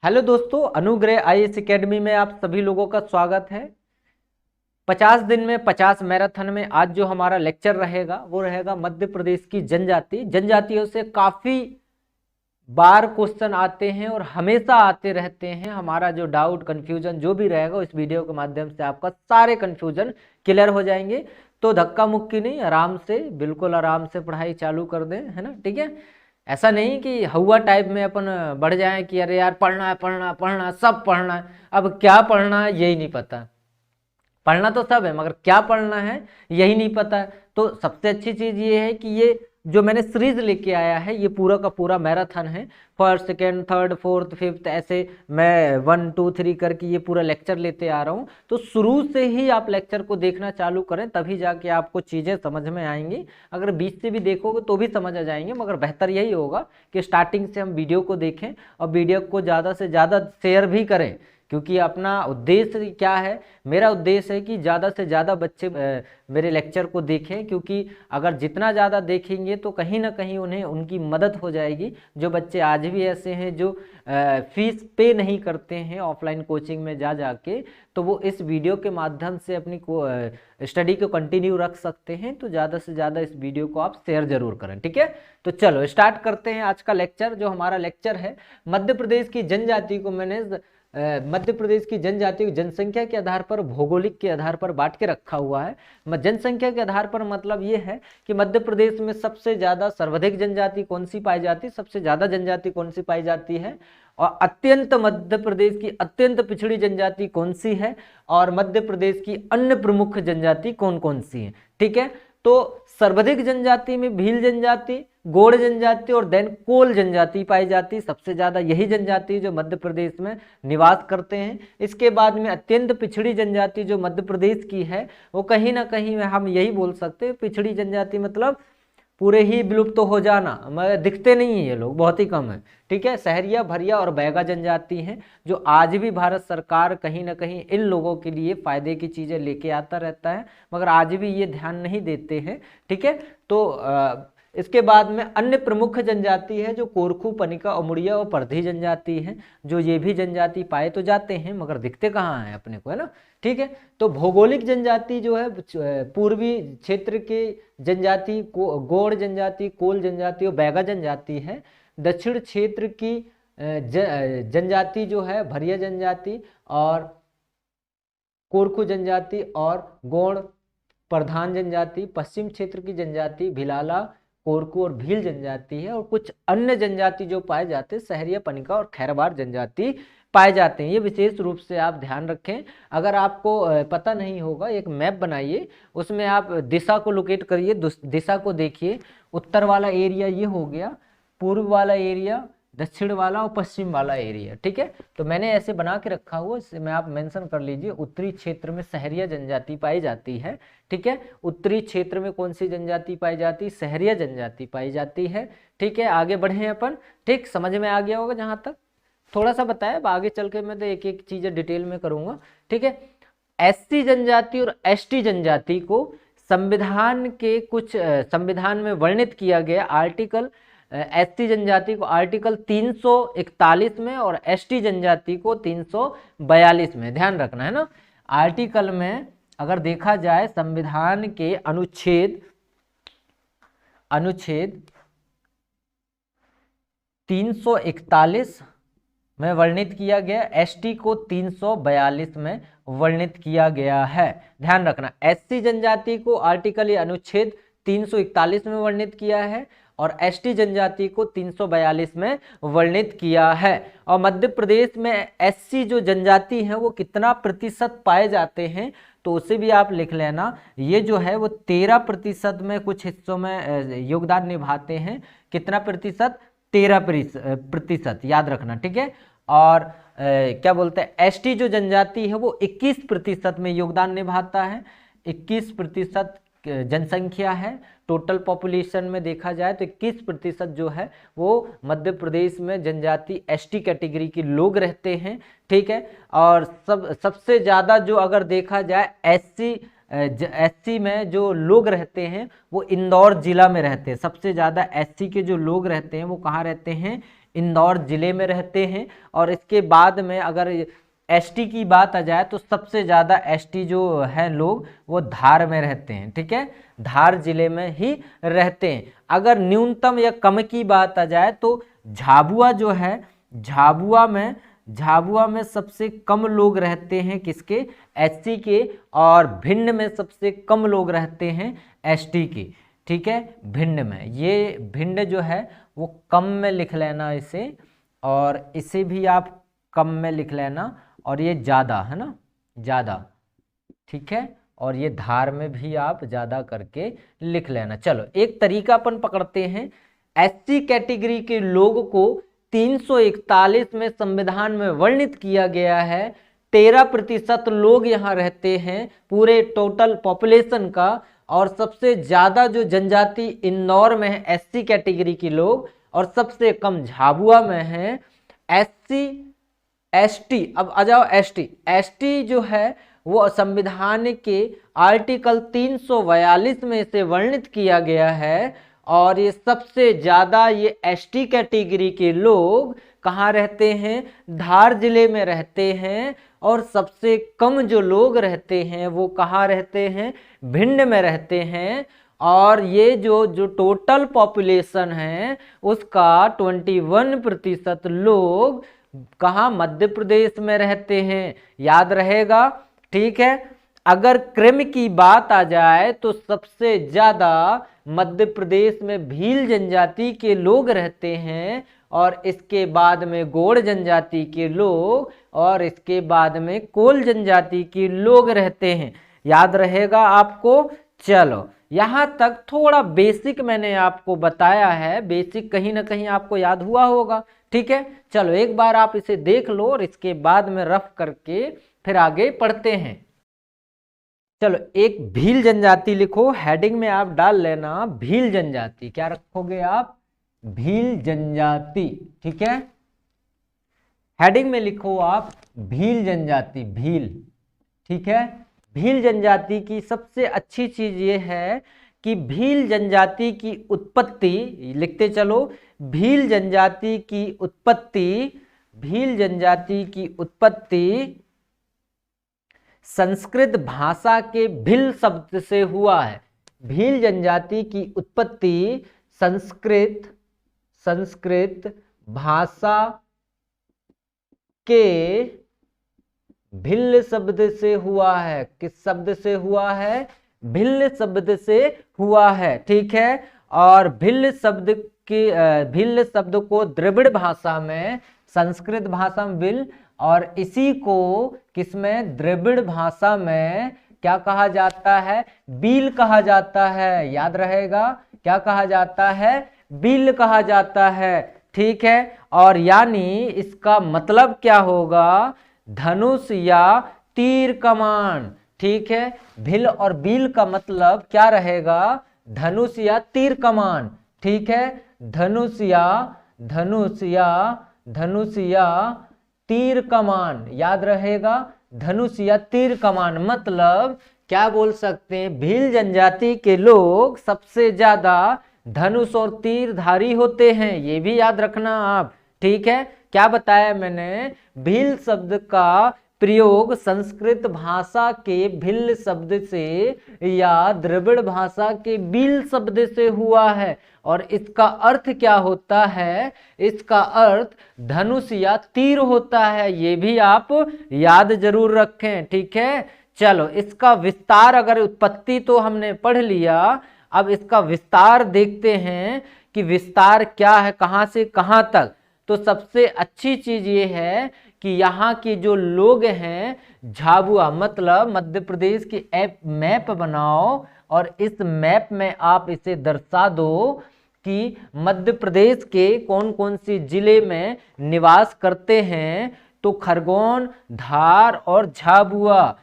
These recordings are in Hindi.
हेलो दोस्तों, अनुग्रह आईएएस एकेडमी में आप सभी लोगों का स्वागत है। 50 दिन में 50 मैराथन में आज जो हमारा लेक्चर रहेगा वो रहेगा मध्य प्रदेश की जनजाति। जनजातियों से काफी बार क्वेश्चन आते हैं और हमेशा आते रहते हैं। हमारा जो डाउट कंफ्यूजन जो भी रहेगा इस वीडियो के माध्यम से आपका सारे कंफ्यूजन क्लियर हो जाएंगे। तो धक्का मुक्की नहीं, आराम से, बिल्कुल आराम से पढ़ाई चालू कर दें, है ना। ठीक है, ऐसा नहीं कि हवा टाइप में अपन बढ़ जाए कि अरे यार पढ़ना है पढ़ना पढ़ना सब पढ़ना है। अब क्या पढ़ना है यही नहीं पता। पढ़ना तो सब है मगर क्या पढ़ना है यही नहीं पता है। तो सबसे अच्छी चीज ये है कि ये जो मैंने सीरीज लेके आया है ये पूरा का पूरा मैराथन है। First second third fourth fifth ऐसे मैं 1 2 3 करके ये पूरा लेक्चर लेते आ रहा हूँ। तो शुरू से ही आप लेक्चर को देखना चालू करें, तभी जाके आपको चीजें समझ में आएंगी। अगर बीच से भी देखोगे तो भी समझ आ जाएंगे, मगर बेहतर यही होगा कि स्टार्टिंग से हम वीडियो को देखें और वीडियो को ज़्यादा से ज़्यादा शेयर भी करें। क्योंकि अपना उद्देश्य क्या है, मेरा उद्देश्य है कि ज़्यादा से ज़्यादा बच्चे मेरे लेक्चर को देखें। क्योंकि अगर जितना ज़्यादा देखेंगे तो कहीं ना कहीं उन्हें उनकी मदद हो जाएगी। जो बच्चे आज भी ऐसे हैं जो फीस पे नहीं करते हैं ऑफलाइन कोचिंग में जा जाके, तो वो इस वीडियो के माध्यम से अपनी स्टडी को कंटिन्यू रख सकते हैं। तो ज़्यादा से ज़्यादा इस वीडियो को आप शेयर जरूर करें, ठीक है। तो चलो स्टार्ट करते हैं आज का लेक्चर। जो हमारा लेक्चर है मध्य प्रदेश की जनजाति को मैंने मध्य प्रदेश की जनजाति को जनसंख्या के आधार पर, भौगोलिक के आधार पर बांट के रखा हुआ है। जनसंख्या के आधार पर मतलब ये है कि मध्य प्रदेश में सबसे ज्यादा सर्वाधिक जनजाति कौन सी पाई जाती है, सबसे ज्यादा जनजाति कौन सी पाई जाती है, और अत्यंत मध्य प्रदेश की अत्यंत पिछड़ी जनजाति कौन सी है, और मध्य प्रदेश की अन्य प्रमुख जनजाति कौन कौन सी है। ठीक है, तो सर्वाधिक जनजाति में भील जनजाति, गोंड जनजाति और देन कोल जनजाति पाई जाती है। सबसे ज्यादा यही जनजाति जो मध्य प्रदेश में निवास करते हैं। इसके बाद में अत्यंत पिछड़ी जनजाति जो मध्य प्रदेश की है वो कहीं ना कहीं हम यही बोल सकते हैं, पिछड़ी जनजाति मतलब पूरे ही विलुप्त तो हो जाना, मगर दिखते नहीं है ये लोग, बहुत ही कम है। ठीक है, सहरिया, भरिया और बैगा जनजाति हैं जो आज भी भारत सरकार कहीं ना कहीं इन लोगों के लिए फायदे की चीजें लेके आता रहता है, मगर आज भी ये ध्यान नहीं देते हैं। ठीक है, तो इसके बाद में अन्य प्रमुख जनजाति है जो कोरखू, पनिका, अमुड़िया और परधी जनजाति है। जो ये भी जनजाति पाए तो जाते हैं मगर दिखते कहाँ हैं अपने को, है ना। ठीक है, तो भौगोलिक जनजाति जो है पूर्वी क्षेत्र के जनजाति को गोंड जनजाति, कोल जनजाति और बैगा जनजाति है। दक्षिण क्षेत्र की जनजाति जो है भरिया जनजाति और कोरखू जनजाति और गोंड प्रधान जनजाति। पश्चिम क्षेत्र की जनजाति भिलाला, कोरकू और भील जनजाति है। और कुछ अन्य जनजाति जो पाए जाते हैं सहरिया, पनिका और खैरवार जनजाति पाए जाते हैं। ये विशेष रूप से आप ध्यान रखें। अगर आपको पता नहीं होगा, एक मैप बनाइए, उसमें आप दिशा को लोकेट करिए, दिशा को देखिए। उत्तर वाला एरिया ये हो गया, पूर्व वाला एरिया, दक्षिण वाला और पश्चिम वाला एरिया। ठीक है, तो मैंने ऐसे बना के रखा हुआ, इसमें आप मेंशन कर लीजिए। उत्तरी क्षेत्र में सहरिया जनजाति पाई जाती है। ठीक है, उत्तरी क्षेत्र में कौन सी जनजाति पाई जाती है, सहरिया जनजाति पाई जाती है। ठीक है, आगे बढ़े अपन। ठीक, समझ में आ गया होगा जहां तक थोड़ा सा बताया। अब आगे चल के मैं तो एक एक चीजें डिटेल में करूंगा। ठीक है, एससी जनजाति और एसटी जनजाति को संविधान के कुछ संविधान में वर्णित किया गया। आर्टिकल एसटी जनजाति को आर्टिकल 341 में और एसटी जनजाति को 342 में, ध्यान रखना है ना। आर्टिकल में अगर देखा जाए संविधान के अनुच्छेद 341 में वर्णित किया गया, एसटी को 342 में वर्णित किया गया है। ध्यान रखना, एससी जनजाति को आर्टिकल या अनुच्छेद 341 में वर्णित किया है और एसटी जनजाति को 342 में वर्णित किया है। और मध्य प्रदेश में एससी जो जनजाति है वो कितना प्रतिशत पाए जाते हैं तो उसे भी आप लिख लेना। ये जो है वो 13% में कुछ हिस्सों में योगदान निभाते हैं। कितना प्रतिशत, 13%, याद रखना। ठीक है, और क्या बोलते हैं, एसटी जो जनजाति है वो 21% में योगदान निभाता है। 21% जनसंख्या है। टोटल पॉपुलेशन में देखा जाए तो 21% जो है वो मध्य प्रदेश में जनजाति एसटी कैटेगरी के लोग रहते हैं। ठीक है, और सबसे ज्यादा जो अगर देखा जाए एससी में जो लोग रहते हैं वो इंदौर जिला में रहते हैं। सबसे ज्यादा एससी के जो लोग रहते हैं वो कहाँ रहते हैं, इंदौर जिले में रहते हैं। और इसके बाद में अगर एसटी की बात आ जाए तो सबसे ज़्यादा एसटी जो है लोग वो धार में रहते हैं, ठीक है, धार जिले में ही रहते हैं। अगर न्यूनतम या कम की बात आ जाए तो झाबुआ जो है, झाबुआ में सबसे कम लोग रहते हैं किसके, एससी के, और भिंड में सबसे कम लोग रहते हैं एसटी के, ठीक है, भिंड में। ये भिंड जो है वो कम में लिख लेना इसे, और इसे भी आप कम में लिख लेना, और ये ज़्यादा है ना, ज़्यादा, ठीक है, और ये धार में भी आप ज़्यादा करके लिख लेना। चलो एक तरीका अपन पकड़ते हैं। एससी कैटेगरी के लोग को 341 में संविधान में वर्णित किया गया है। 13% लोग यहाँ रहते हैं पूरे टोटल पॉपुलेशन का, और सबसे ज़्यादा जो जनजाति इंदौर में है एससी कैटेगरी के लोग, और सबसे कम झाबुआ में है। एससी एसटी, अब आ जाओ एसटी। एसटी जो है वो संविधान के आर्टिकल 342 में इसे वर्णित किया गया है, और ये सबसे ज़्यादा ये एसटी कैटेगरी के लोग कहाँ रहते हैं, धार जिले में रहते हैं। और सबसे कम जो लोग रहते हैं वो कहाँ रहते हैं, भिंड में रहते हैं। और ये जो टोटल पॉपुलेशन है उसका 21% लोग कहाँ, मध्य प्रदेश में रहते हैं, याद रहेगा, ठीक है। अगर क्रम की बात आ जाए तो सबसे ज्यादा मध्य प्रदेश में भील जनजाति के लोग रहते हैं, और इसके बाद में गोंड जनजाति के लोग, और इसके बाद में कोल जनजाति के लोग रहते हैं, याद रहेगा आपको। चलो यहाँ तक थोड़ा बेसिक मैंने आपको बताया है, बेसिक कहीं ना कहीं आपको याद हुआ होगा, ठीक है। चलो एक बार आप इसे देख लो, और इसके बाद में रफ करके फिर आगे पढ़ते हैं। चलो एक भील जनजाति लिखो, हेडिंग में आप डाल लेना भील जनजाति, क्या रखोगे आप, भील जनजाति, ठीक है। हेडिंग में लिखो आप भील जनजाति, भील, ठीक है। भील जनजाति की सबसे अच्छी चीज ये है कि भील जनजाति की उत्पत्ति, लिखते चलो, भील जनजाति की उत्पत्ति, भील जनजाति की उत्पत्ति संस्कृत भाषा के भिल शब्द से हुआ है। भील जनजाति की उत्पत्ति संस्कृत भाषा के भिल शब्द से हुआ है। किस शब्द से हुआ है, भिल शब्द से हुआ है, ठीक है। और भिल शब्द को द्रविड़ भाषा में, संस्कृत भाषा में भिल, और इसी को किसमें, द्रविड़ भाषा में क्या कहा जाता है, बील कहा जाता है, याद रहेगा, क्या कहा जाता है, बील कहा जाता है, ठीक है। और यानी इसका मतलब क्या होगा, धनुष या तीर कमान, ठीक है। भिल और बील का मतलब क्या रहेगा, धनुष या तीर कमान, ठीक है। धनुष या तीर कमान, याद रहेगा, धनुष या तीर कमान मतलब क्या बोल सकते हैं, भील जनजाति के लोग सबसे ज्यादा धनुष और तीरधारी होते हैं, ये भी याद रखना आप, ठीक है। क्या बताया मैंने, भील शब्द का प्रयोग संस्कृत भाषा के भिल शब्द से या द्रविड़ भाषा के बील शब्द से हुआ है, और इसका अर्थ क्या होता है, इसका अर्थ धनुष या तीर होता है, ये भी आप याद जरूर रखें, ठीक है। चलो इसका विस्तार, अगर उत्पत्ति तो हमने पढ़ लिया, अब इसका विस्तार देखते हैं कि विस्तार क्या है, कहाँ से कहाँ तक। तो सबसे अच्छी चीज ये है कि यहाँ के जो लोग हैं, झाबुआ मतलब मध्य प्रदेश की मैप बनाओ, और इस मैप में आप इसे दर्शा दो कि मध्य प्रदेश के कौन कौन सी जिले में निवास करते हैं। तो खरगोन, धार और झाबुआ,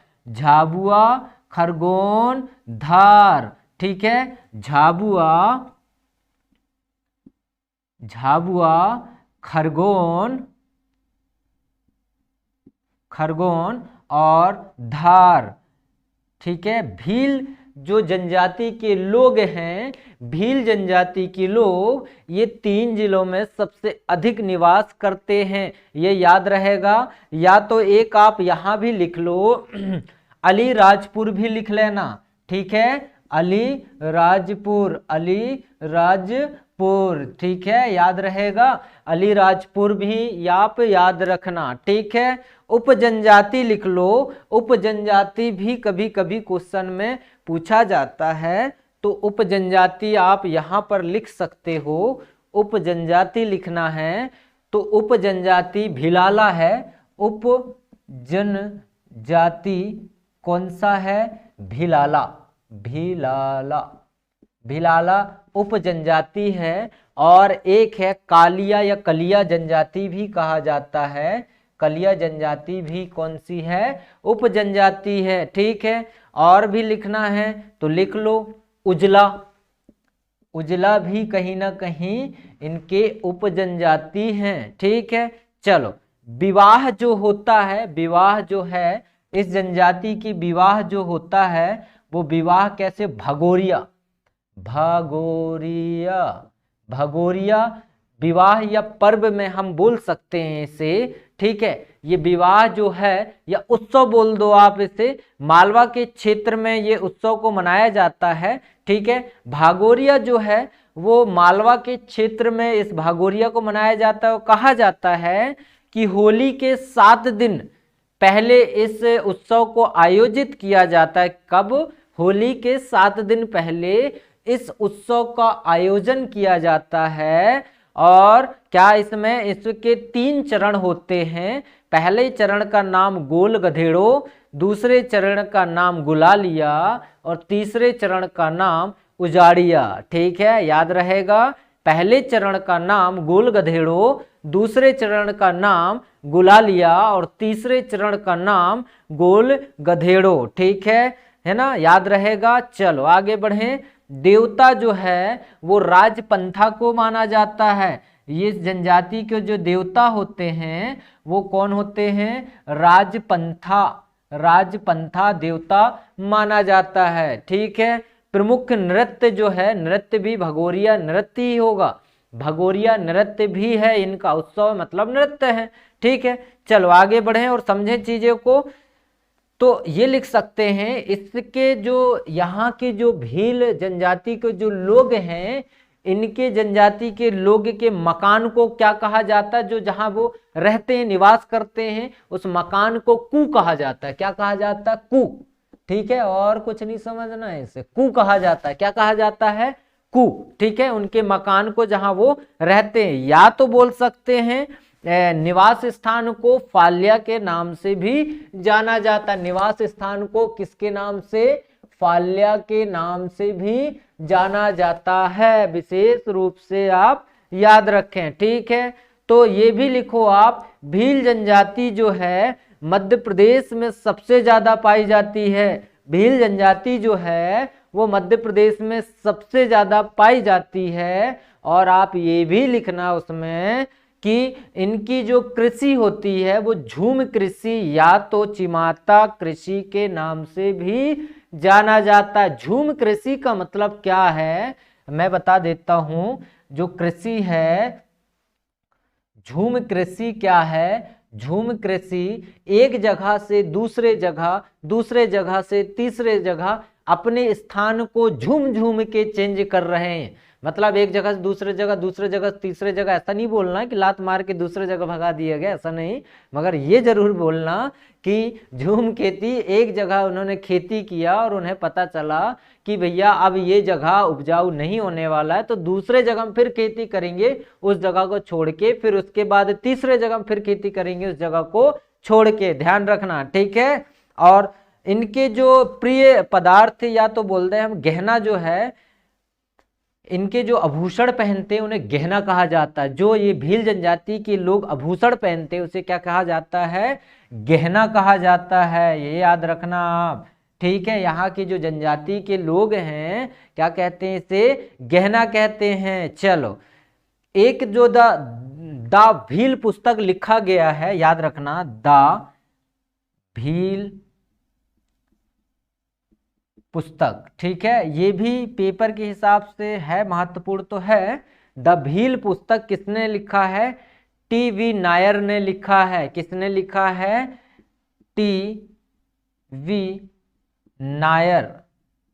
खरगोन, धार, ठीक है। झाबुआ, खरगोन और धार, ठीक है। भील जो जनजाति के लोग हैं, भील जनजाति के लोग, ये 3 जिलों में सबसे अधिक निवास करते हैं। ये याद रहेगा। या तो एक आप यहां भी लिख लो, अलीराजपुर भी लिख लेना, ठीक है, अलीराजपुर, अलीराजपुर, ठीक है, याद रहेगा। अलीराजपुर भी आप याद रखना, ठीक है। उपजनजाति लिख लो, उपजनजाति भी कभी कभी क्वेश्चन में पूछा जाता है, तो उपजनजाति आप यहां पर लिख सकते हो। उपजनजाति लिखना है तो उपजनजाति भिलाला है। उपजनजाति कौन सा है? भिलाला, भिलाला, भिलाला उपजनजाति है। और एक है कालिया या कलिया जनजाति भी कहा जाता है। कलिया जनजाति भी कौन सी है? उपजनजाति है, ठीक है। और भी लिखना है तो लिख लो उजला, उजला भी कहीं ना कहीं इनके उपजनजाति हैं, ठीक है। चलो, विवाह जो होता है, विवाह जो है इस जनजाति की, विवाह जो होता है वो विवाह कैसे? भगोरिया, भगोरिया, भगोरिया विवाह या पर्व में हम बोल सकते हैं इसे, ठीक है। ये विवाह जो है या उत्सव बोल दो आप इसे, मालवा के क्षेत्र में ये उत्सव को मनाया जाता है, ठीक है। भागोरिया जो है वो मालवा के क्षेत्र में इस भागोरिया को मनाया जाता है। कहा जाता है कि होली के 7 दिन पहले इस उत्सव को आयोजित किया जाता है। कब? होली के 7 दिन पहले इस उत्सव का आयोजन किया जाता है। और क्या इसमें इसके 3 चरण होते हैं। पहले चरण का नाम गोल गधेड़ो, दूसरे चरण का नाम गुलालिया और तीसरे चरण का नाम उजाड़िया, ठीक है, याद रहेगा। पहले चरण का नाम गोल गधेड़ो, दूसरे चरण का नाम गुलालिया और तीसरे चरण का नाम गोल गधेड़ो, ठीक है ना, याद रहेगा। चलो आगे बढ़ें। देवता जो है वो राजपंथा को माना जाता है। ये जनजाति के जो देवता होते हैं वो कौन होते हैं? राजपंथा, राजपंथा देवता माना जाता है, ठीक है। प्रमुख नृत्य जो है, नृत्य भी भगोरिया नृत्य ही होगा। भगोरिया नृत्य भी है इनका, उत्सव मतलब नृत्य है, ठीक है। चलो आगे बढ़ें और समझें चीजों को। तो ये लिख सकते हैं, इसके जो यहाँ के जो भील जनजाति के जो लोग हैं, इनके जनजाति के लोग के मकान को क्या कहा जाता है? जो जहां वो रहते हैं, निवास करते हैं, उस मकान को कू कहा जाता है। क्या कहा जाता है? कू, ठीक है। और कुछ नहीं समझना है इसे, कू कहा जाता है। क्या कहा जाता है? कू, ठीक है। उनके मकान को जहां वो रहते हैं, या तो बोल सकते हैं निवास स्थान को फाल्या के नाम से भी जाना जाता है। निवास स्थान को किसके नाम से? फाल्या के नाम से भी जाना जाता है। विशेष रूप से आप याद रखें, ठीक है। तो ये भी लिखो आप, भील जनजाति जो है मध्य प्रदेश में सबसे ज्यादा पाई जाती है। भील जनजाति जो है वो मध्य प्रदेश में सबसे ज्यादा पाई जाती है। और आप ये भी लिखना उसमें कि इनकी जो कृषि होती है वो झूम कृषि या तो चिमाता कृषि के नाम से भी जाना जाता है। झूम कृषि का मतलब क्या है मैं बता देता हूं। जो कृषि है, झूम कृषि क्या है? झूम कृषि एक जगह से दूसरे जगह, दूसरे जगह से तीसरे जगह अपने स्थान को झूम झूम के चेंज कर रहे हैं। मतलब एक जगह से दूसरे जगह, दूसरे जगह तीसरे जगह, ऐसा नहीं बोलना कि लात मार के दूसरे जगह भगा दिया गया, ऐसा नहीं। मगर ये जरूर बोलना कि झूम खेती, एक जगह उन्होंने खेती किया और उन्हें पता चला कि भैया अब ये जगह उपजाऊ नहीं होने वाला है, तो दूसरे जगह हम फिर खेती करेंगे उस जगह को छोड़ के, फिर उसके बाद तीसरे जगह हम फिर खेती करेंगे उस जगह को छोड़ के, ध्यान रखना, ठीक है। और इनके जो प्रिय पदार्थ या तो बोलते हैं हम गहना जो है, इनके जो आभूषण पहनते हैं उन्हें गहना कहा जाता है। जो ये भील जनजाति के लोग आभूषण पहनते हैं उसे क्या कहा जाता है? गहना कहा जाता है, ये याद रखना आप, ठीक है। यहाँ की जो जनजाति के लोग हैं क्या कहते हैं? इसे गहना कहते हैं। चलो, एक जो द भील पुस्तक लिखा गया है, याद रखना, द भील पुस्तक, ठीक है, ये भी पेपर के हिसाब से है, महत्वपूर्ण तो है। द भील पुस्तक किसने लिखा है? टी.वी. नायर ने लिखा है। किसने लिखा है? टी.वी. नायर,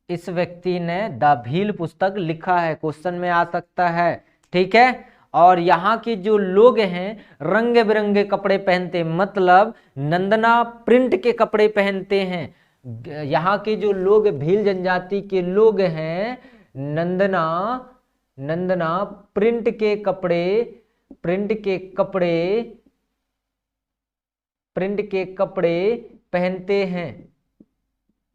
इस व्यक्ति ने द भील पुस्तक लिखा है। क्वेश्चन में आ सकता है, ठीक है। और यहाँ के जो लोग हैं रंग बिरंगे कपड़े पहनते, मतलब नंदना प्रिंट के कपड़े पहनते हैं। यहाँ के जो लोग भील जनजाति के लोग हैं, नंदना प्रिंट के कपड़े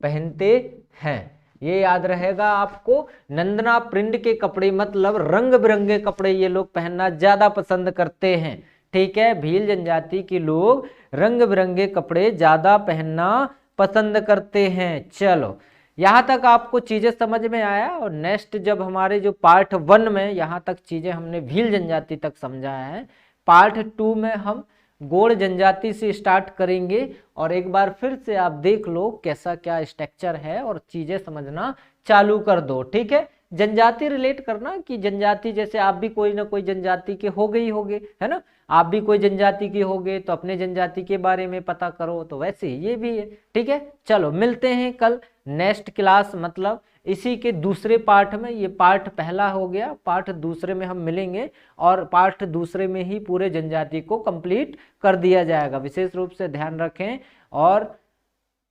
पहनते हैं। ये याद रहेगा आपको, नंदना प्रिंट के कपड़े मतलब रंग बिरंगे कपड़े ये लोग पहनना ज्यादा पसंद करते हैं, ठीक है। भील जनजाति के लोग रंग बिरंगे कपड़े ज्यादा पहनना पसंद करते हैं। चलो, यहाँ तक आपको चीजें समझ में आया। और नेक्स्ट जब हमारे जो पार्ट 1 में यहाँ तक चीजें हमने भील जनजाति तक समझा है, पार्ट 2 में हम गोंड जनजाति से स्टार्ट करेंगे। और एक बार फिर से आप देख लो कैसा क्या स्ट्रक्चर है और चीजें समझना चालू कर दो, ठीक है। जनजाति रिलेट करना कि जनजाति जैसे आप भी कोई ना कोई जनजाति के हो गई होगे, है ना। आप भी कोई जनजाति के होगे तो अपने जनजाति के बारे में पता करो, तो वैसे ये भी है, ठीक है। चलो मिलते हैं कल नेक्स्ट क्लास, मतलब इसी के दूसरे पार्ट में। ये पार्ट पहला हो गया, पार्ट दूसरे में हम मिलेंगे और पार्ट दूसरे में ही पूरे जनजाति को कंप्लीट कर दिया जाएगा। विशेष रूप से ध्यान रखें और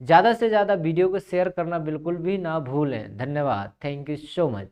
ज़्यादा से ज़्यादा वीडियो को शेयर करना बिल्कुल भी ना भूलें। धन्यवाद, थैंक यू सो मच।